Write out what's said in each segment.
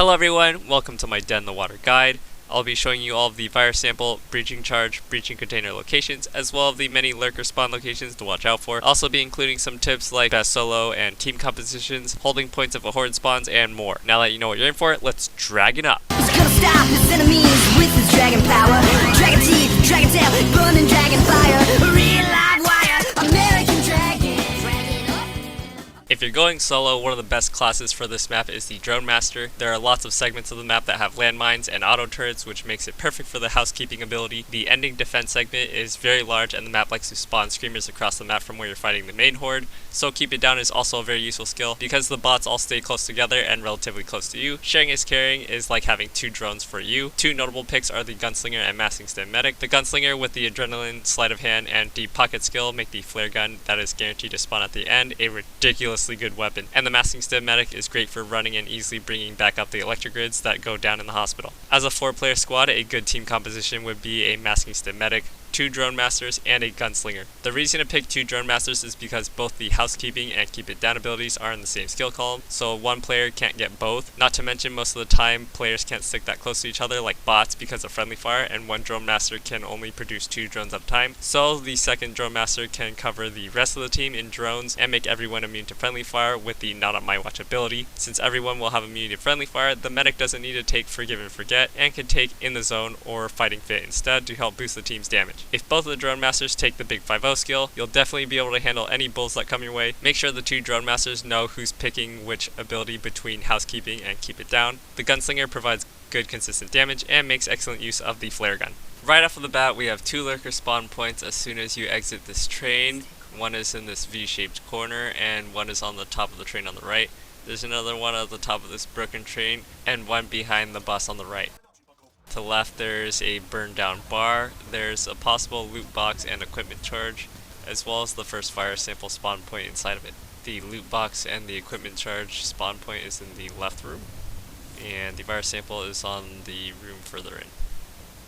Hello everyone, welcome to my Dead in the Water guide. I'll be showing you all of the virus sample, breaching charge, breaching container locations, as well as the many lurker spawn locations to watch out for. I'll also be including some tips like best solo and team compositions, holding points of a horde spawns, and more. Now that you know what you're in for, let's drag it up. He's gonna stop his enemies with his dragon power. Dragon teeth, dragon tail, burning dragon fire. Real live wire, American dragon. Dragon up. If you're going solo, one of the best classes for this map is the Dronemaster. There are lots of segments of the map that have landmines and auto turrets, which makes it perfect for the housekeeping ability. The ending defense segment is very large, and the map likes to spawn screamers across the map from where you're fighting the main horde, so keep it down is also a very useful skill. Because the bots all stay close together and relatively close to you, sharing is caring is like having two drones for you. Two notable picks are the Gunslinger and Masking Stim Medic. The Gunslinger with the Adrenaline, Sleight of Hand, and Deep Pocket skill make the flare gun that is guaranteed to spawn at the end a ridiculous good weapon, and the Masking Stim Medic is great for running and easily bringing back up the electric grids that go down in the hospital. As a 4-player squad, a good team composition would be a Masking Stim Medic, 2 Dronemasters, and a Gunslinger. The reason to pick 2 Dronemasters is because both the housekeeping and keep it down abilities are in the same skill column, so one player can't get both. Not to mention, most of the time players can't stick that close to each other like bots because of friendly fire, and one Dronemaster can only produce 2 drones at a time, so the second Dronemaster can cover the rest of the team in drones and make everyone immune to friendly fire with the not on my watch ability. Since everyone will have immunity to friendly fire, the medic doesn't need to take Forgive and Forget and can take In the Zone or Fighting Fit instead to help boost the team's damage. If both of the Dronemasters take the Big 5-0 skill, you'll definitely be able to handle any bulls that come your way. Make sure the 2 Dronemasters know who's picking which ability between housekeeping and keep it down. The Gunslinger provides good consistent damage and makes excellent use of the flare gun. Right off of the bat, we have 2 lurker spawn points as soon as you exit this train. One is in this V-shaped corner and one is on the top of the train on the right. There's another one at the top of this broken train and one behind the bus on the right. To the left there's a burned down bar, there's a possible loot box and equipment charge, as well as the first fire sample spawn point inside of it. The loot box and the equipment charge spawn point is in the left room, and the fire sample is on the room further in.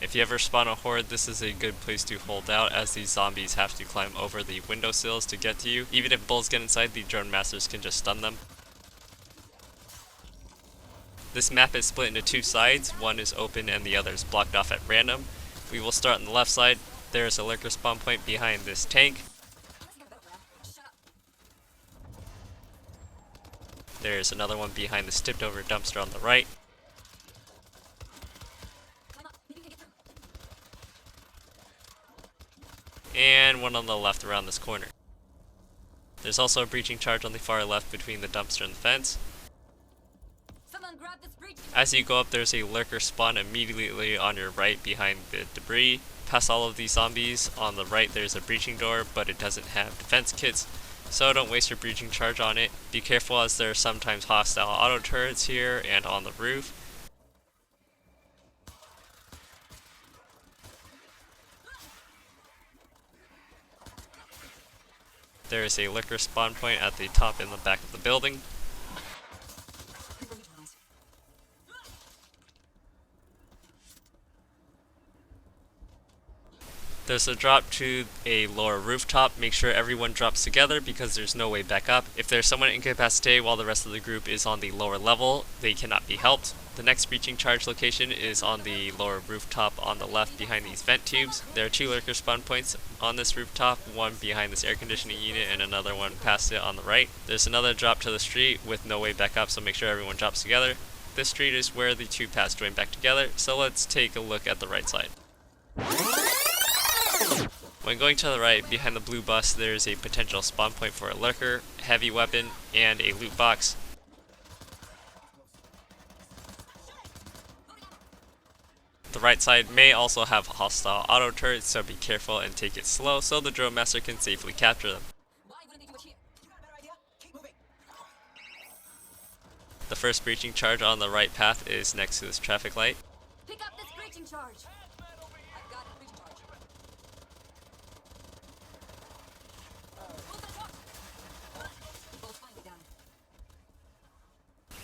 If you ever spawn a horde, this is a good place to hold out, as these zombies have to climb over the windowsills to get to you. Even if bulls get inside, the Dronemasters can just stun them. This map is split into 2 sides, one is open and the other is blocked off at random. We will start on the left side. There is a lurker spawn point behind this tank. There is another one behind this tipped over dumpster on the right. And one on the left around this corner. There's also a breaching charge on the far left between the dumpster and the fence. As you go up, there's a lurker spawn immediately on your right behind the debris. Past all of these zombies, on the right there's a breaching door, but it doesn't have defense kits, so don't waste your breaching charge on it. Be careful, as there are sometimes hostile auto turrets here and on the roof. There is a lurker spawn point at the top and the back of the building. There's a drop to a lower rooftop. Make sure everyone drops together because there's no way back up. If there's someone incapacitated while the rest of the group is on the lower level, they cannot be helped. The next breaching charge location is on the lower rooftop on the left behind these vent tubes. There are 2 lurker spawn points on this rooftop, one behind this air conditioning unit and another one past it on the right. There's another drop to the street with no way back up, so make sure everyone drops together. This street is where the 2 paths join back together, so let's take a look at the right side. When going to the right, behind the blue bus, there is a potential spawn point for a lurker, heavy weapon, and a loot box. The right side may also have hostile auto turrets, so be careful and take it slow so the Dronemaster can safely capture them. The first breaching charge on the right path is next to this traffic light. Pick up this breaching charge. I've got a breaching charge.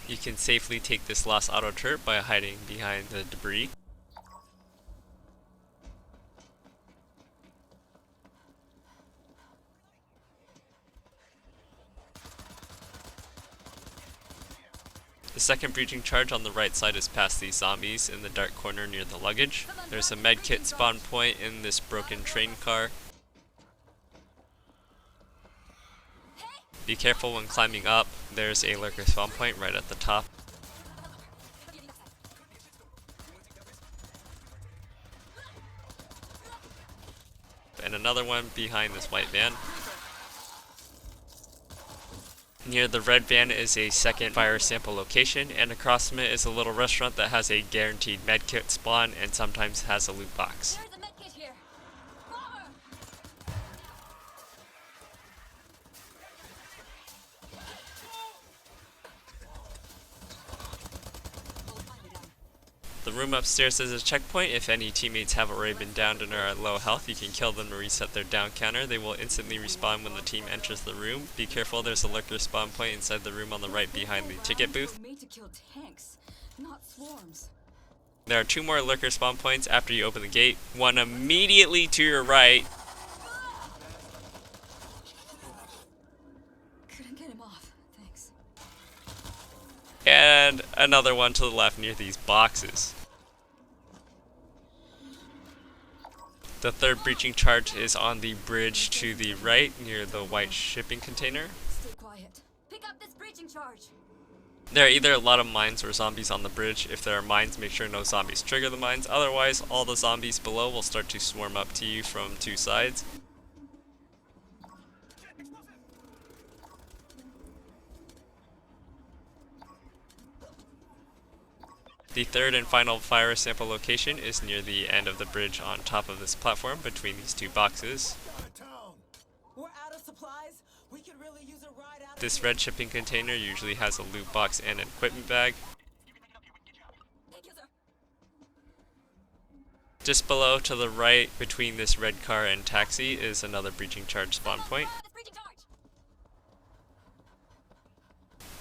You can safely take this lost auto turret by hiding behind the debris. The second breaching charge on the right side is past these zombies in the dark corner near the luggage. There's a medkit spawn point in this broken train car. Be careful when climbing up, there's a lurker spawn point right at the top. And another one behind this white van. Near the red van is a second fire sample location, and across from it is a little restaurant that has a guaranteed medkit spawn and sometimes has a loot box. There's a medkit here. Bomber! The room upstairs is a checkpoint. If any teammates have already been downed and are at low health, you can kill them to reset their down counter. They will instantly respawn when the team enters the room. Be careful, there's a lurker spawn point inside the room on the right behind the ticket booth. Made to kill tanks, not swarms. There are 2 more lurker spawn points after you open the gate. One immediately to your right. Couldn't get him off. Thanks. And another one to the left near these boxes. The third breaching charge is on the bridge to the right near the white shipping container. Stay quiet. Pick up this breaching charge. There are either a lot of mines or zombies on the bridge. If there are mines, make sure no zombies trigger the mines. Otherwise, all the zombies below will start to swarm up to you from 2 sides. The third and final fire sample location is near the end of the bridge on top of this platform between these 2 boxes. We're out of supplies. We could really use a ride out. This red shipping container usually has a loot box and an equipment bag. Thank you, sir. Just below to the right between this red car and taxi is another breaching charge spawn point. This breaching charge.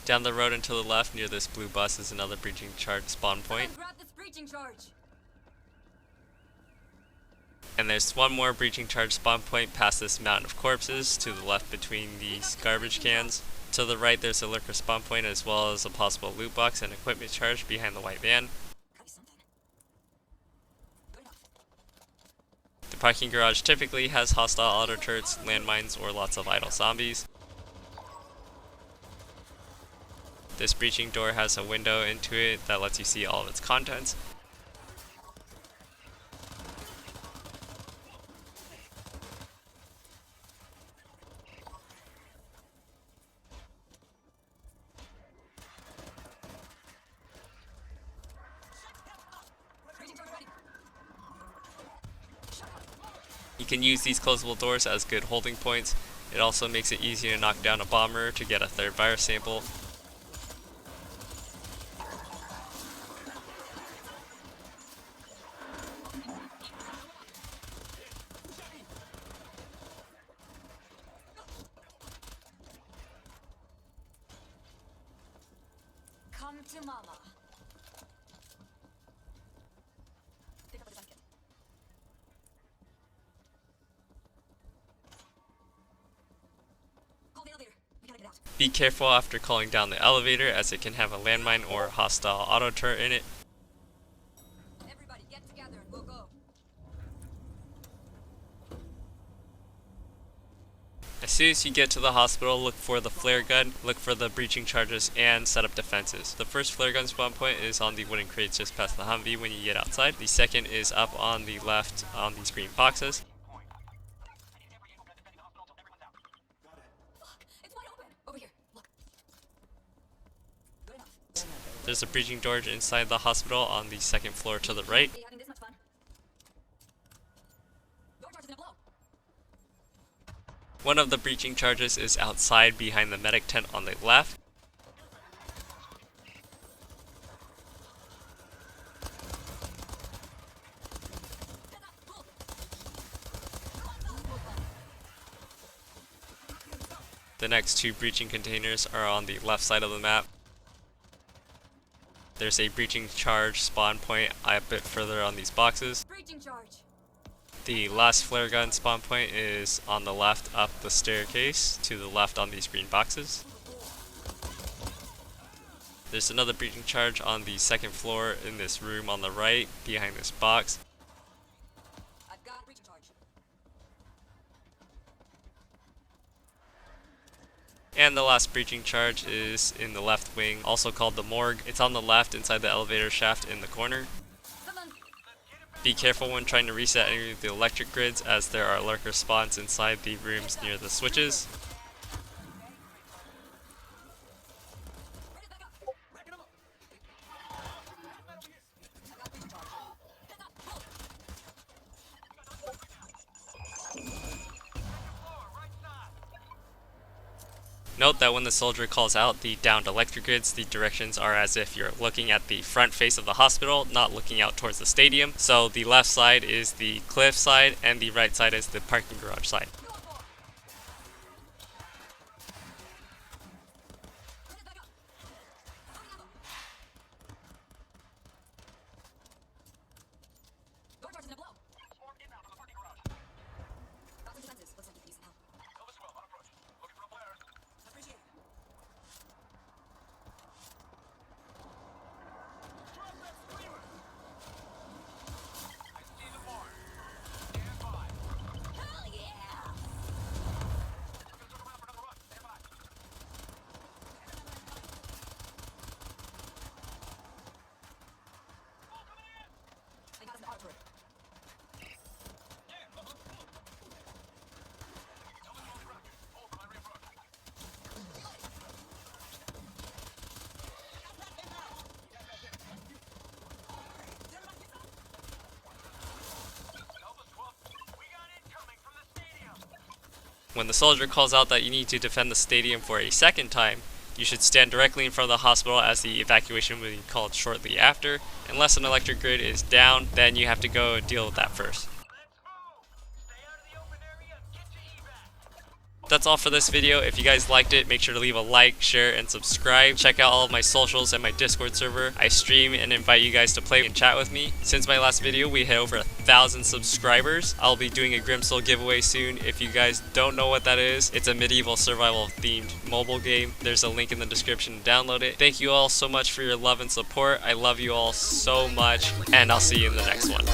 Down the road and to the left near this blue bus is another breaching charge spawn point. Grab this breaching charge. And there's one more breaching charge spawn point past this mountain of corpses to the left between these garbage cans. To the right there's a lurker spawn point as well as a possible loot box and equipment charge behind the white van. The parking garage typically has hostile auto turrets, landmines, or lots of idle zombies. This breaching door has a window into it that lets you see all of its contents. You can use these closable doors as good holding points. It also makes it easy to knock down a bomber to get a third virus sample. Come to mama. Pick up the basket. Call the elevator. We gotta get out. Be careful after calling down the elevator as it can have a landmine or hostile auto turret in it. Everybody get together and we'll go. As soon as you get to the hospital, look for the flare gun, look for the breaching charges, and set up defenses. The first flare gun spawn point is on the wooden crates just past the Humvee when you get outside. The second is up on the left on these green boxes. Look, it's wide open. Over here. Look. Good enough. There's a breaching door inside the hospital on the second floor to the right. Are you having this much fun? Your charge is gonna blow. One of the breaching charges is outside behind the medic tent on the left. The next 2 breaching containers are on the left side of the map. There's a breaching charge spawn point a bit further on these boxes. Breaching charge. The last flare gun spawn point is on the left up the staircase to the left on these green boxes. There's another breaching charge on the second floor in this room on the right, behind this box. I've got breaching charge. And the last breaching charge is in the left wing, also called the morgue. It's on the left inside the elevator shaft in the corner. Be careful when trying to reset any of the electric grids, as there are lurker spawns inside the rooms near the switches. Note that when the soldier calls out the downed electric grids, the directions are as if you're looking at the front face of the hospital, not looking out towards the stadium. So the left side is the cliff side and the right side is the parking garage side. Door charge is gonna blow. Got some defenses. Looks like you can use some help. Appreciate it. Hell yeah! I got some auto turret. When the soldier calls out that you need to defend the stadium for a second time, you should stand directly in front of the hospital, as the evacuation will be called shortly after. Unless an electric grid is down, then you have to go and deal with that first. That's all for this video. If you guys liked it, make sure to leave a like, share, and subscribe. Check out all of my socials and my Discord server. I stream and invite you guys to play and chat with me. Since my last video, we hit over 1,000 subscribers. I'll be doing a Grimsoul giveaway soon. If you guys don't know what that is, it's a medieval survival themed mobile game. There's a link in the description to download it. Thank you all so much for your love and support. I love you all so much, and I'll see you in the next one.